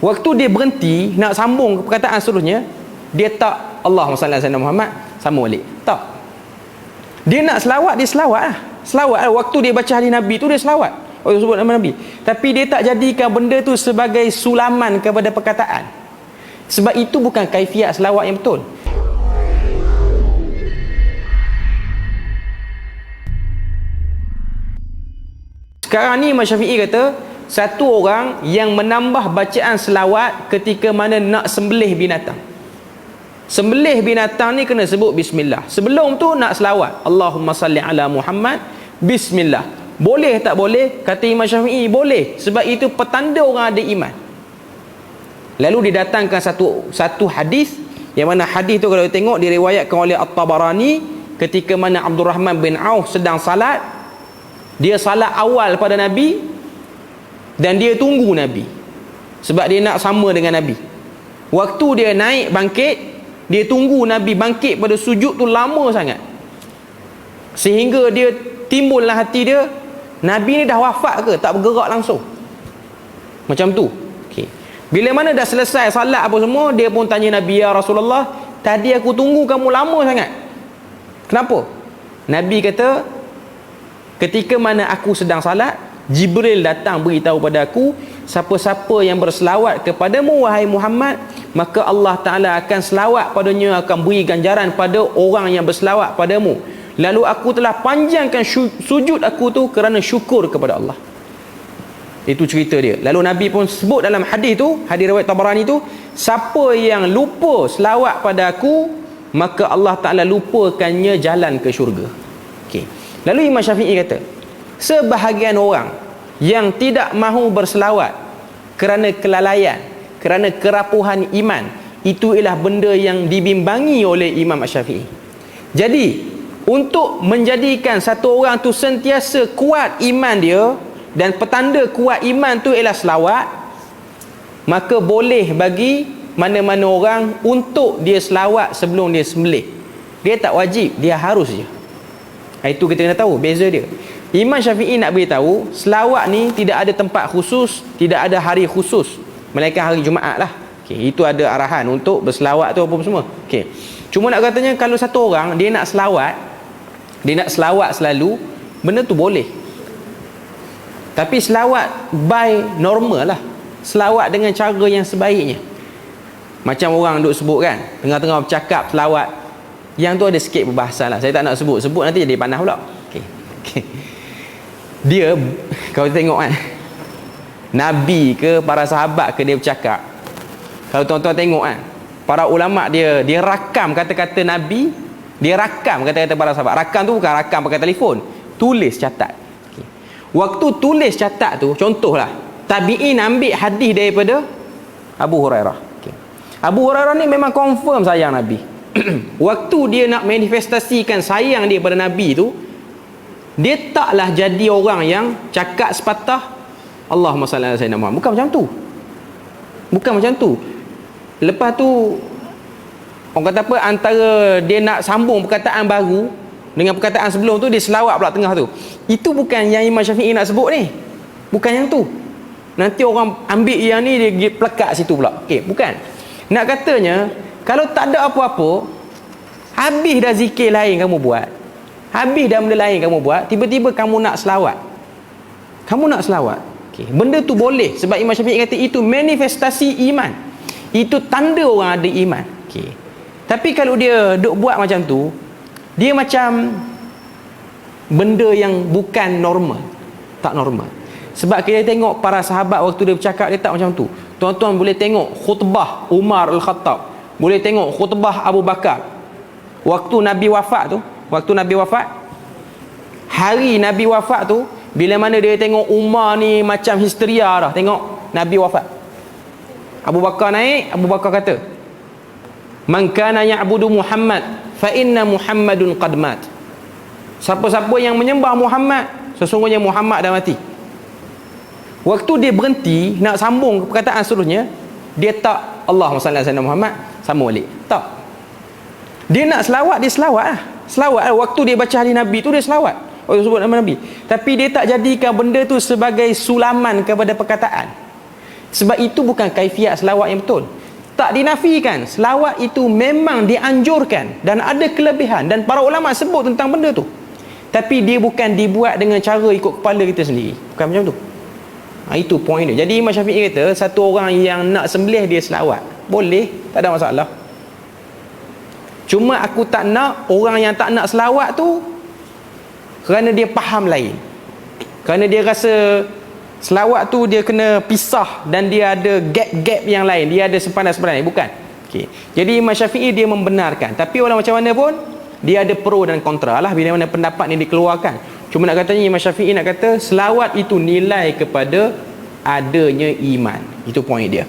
Waktu dia berhenti nak sambung ke perkataan seterusnya, dia tak Allahumma salli ala sayyidina Muhammad, sambung balik. Tak. Dia nak selawat, dia selawat lah. Selawat lah. Waktu dia baca hadis Nabi tu dia selawat. Orang sebut nama Nabi. Tapi dia tak jadikan benda tu sebagai sulaman kepada perkataan. Sebab itu bukan kaifiat selawat yang betul. Sekarang ni Imam Syafi'i kata, satu orang yang menambah bacaan selawat ketika mana nak sembelih binatang. Sembelih binatang ni kena sebut bismillah. Sebelum tu nak selawat, Allahumma salli ala Muhammad, bismillah. Boleh tak boleh? Kata Imam Syafi'i, boleh. Sebab itu petanda orang ada iman. Lalu didatangkan satu hadis, yang mana hadis tu kalau tengok diriwayatkan oleh At-Tabarani, ketika mana Abdul Rahman bin Auf sedang salat. Dia salat awal pada Nabi dan dia tunggu Nabi, sebab dia nak sama dengan Nabi. Waktu dia naik bangkit, dia tunggu Nabi bangkit pada sujud tu lama sangat, sehingga dia timbullah hati dia, Nabi ni dah wafat ke, tak bergerak langsung. Macam tu. Okay. Bila mana dah selesai salat apa semua, dia pun tanya Nabi, ya Rasulullah, tadi aku tunggu kamu lama sangat, kenapa? Nabi kata, ketika mana aku sedang salat, Jibril datang beritahu pada aku, siapa-siapa yang berselawat kepadamu wahai Muhammad, maka Allah Ta'ala akan selawat padanya, akan beri ganjaran pada orang yang berselawat padamu. Lalu aku telah panjangkan sujud aku tu kerana syukur kepada Allah. Itu cerita dia. Lalu Nabi pun sebut dalam hadis tu, hadis riwayat Tabarani tu, siapa yang lupa selawat pada aku, maka Allah Ta'ala lupakannya jalan ke syurga. Okey. Lalu Imam Syafi'i kata, sebahagian orang yang tidak mahu berselawat kerana kelalaian, kerana kerapuhan iman, itu ialah benda yang dibimbangi oleh Imam Syafi'i. Jadi untuk menjadikan satu orang tu sentiasa kuat iman dia, dan petanda kuat iman tu ialah selawat, maka boleh bagi mana-mana orang untuk dia selawat sebelum dia sembelih. Dia tak wajib, dia harus je. Itu kita kena tahu beza dia. Imam Syafi'i nak beritahu, selawat ni tidak ada tempat khusus, tidak ada hari khusus, melainkan hari Jumaat lah. Okay, itu ada arahan untuk berselawat tu apa semua. Okay. Cuma nak katanya, kalau satu orang dia nak selawat selalu, benda tu boleh. Tapi selawat by normal lah, selawat dengan cara yang sebaiknya. Macam orang duk sebut kan, tengah-tengah bercakap selawat, yang tu ada sikit perbahasan lah, saya tak nak sebut nanti jadi panas pula. Okay. Dia, kalau tengok kan, Nabi ke para sahabat ke dia bercakap, kalau tuan-tuan tengok kan, para ulama dia rakam kata-kata Nabi, dia rakam kata-kata para sahabat. Rakam tu bukan rakam pakai telefon, tulis, catat. Okay. Waktu tulis catat tu, contohlah tabi'in ambil hadis daripada Abu Hurairah. Okay. Abu Hurairah ni memang confirm sayang Nabi. Waktu dia nak manifestasikan sayang dia pada Nabi tu, dia taklah jadi orang yang cakap sepatah Allahumma salli ala sayyidina Muhammad. Bukan macam tu. Lepas tu orang kata apa, antara dia nak sambung perkataan baru dengan perkataan sebelum tu, dia selawat pula tengah tu. Itu bukan yang Imam Syafi'i nak sebut ni. Bukan yang tu. Nanti orang ambil yang ni, dia pelekat situ pula. Okey, bukan. Nak katanya, kalau tak ada apa-apa, habis dah zikir lain kamu buat, habis dah benda lain kamu buat, tiba-tiba kamu nak selawat. Okay. Benda tu boleh, sebab Imam Syafi'i kata itu manifestasi iman, itu tanda orang ada iman. Okay. Tapi kalau dia duk buat macam tu, dia macam benda yang bukan normal, tak normal. Sebab kita tengok para sahabat waktu dia bercakap, dia tak macam tu. Tuan-tuan boleh tengok khutbah Umar Al-Khattab, boleh tengok khutbah Abu Bakar waktu Nabi wafat tu. Hari Nabi wafat tu, bila mana dia tengok Umar ni macam histeria dah, tengok Nabi wafat. Abu Bakar naik, Abu Bakar kata, man kana ya'budu Muhammad fa inna Muhammadun qad mat. Siapa-siapa yang menyembah Muhammad, sesungguhnya Muhammad dah mati. Waktu dia berhenti nak sambung ke perkataan seterusnya, dia tak Allahumma salli ala sayyidina Muhammad, sambung balik. Tak. Dia nak selawat, dia selawat lah. Selawat lah. Waktu dia baca hadis Nabi tu, dia selawat. Orang sebut nama Nabi. Tapi dia tak jadikan benda tu sebagai sulaman kepada perkataan. Sebab itu bukan kaifiat selawat yang betul. Tak dinafikan, selawat itu memang dianjurkan dan ada kelebihan, dan para ulama sebut tentang benda tu. Tapi dia bukan dibuat dengan cara ikut kepala kita sendiri. Bukan macam tu. Itu point dia. Jadi Imam Syafi'i kata, satu orang yang nak sembelih dia selawat, boleh, tak ada masalah. Cuma aku tak nak orang yang tak nak selawat tu kerana dia faham lain. Kerana dia rasa selawat tu dia kena pisah dan dia ada gap-gap yang lain, dia ada sempadan-sempadan lain. Bukan. Okay. Jadi Imam Syafi'i dia membenarkan. Tapi orang macam mana pun, dia ada pro dan kontra lah bila mana pendapat ni dikeluarkan. Cuma nak katanya Imam Syafi'i nak kata selawat itu nilai kepada adanya iman. Itu poin dia.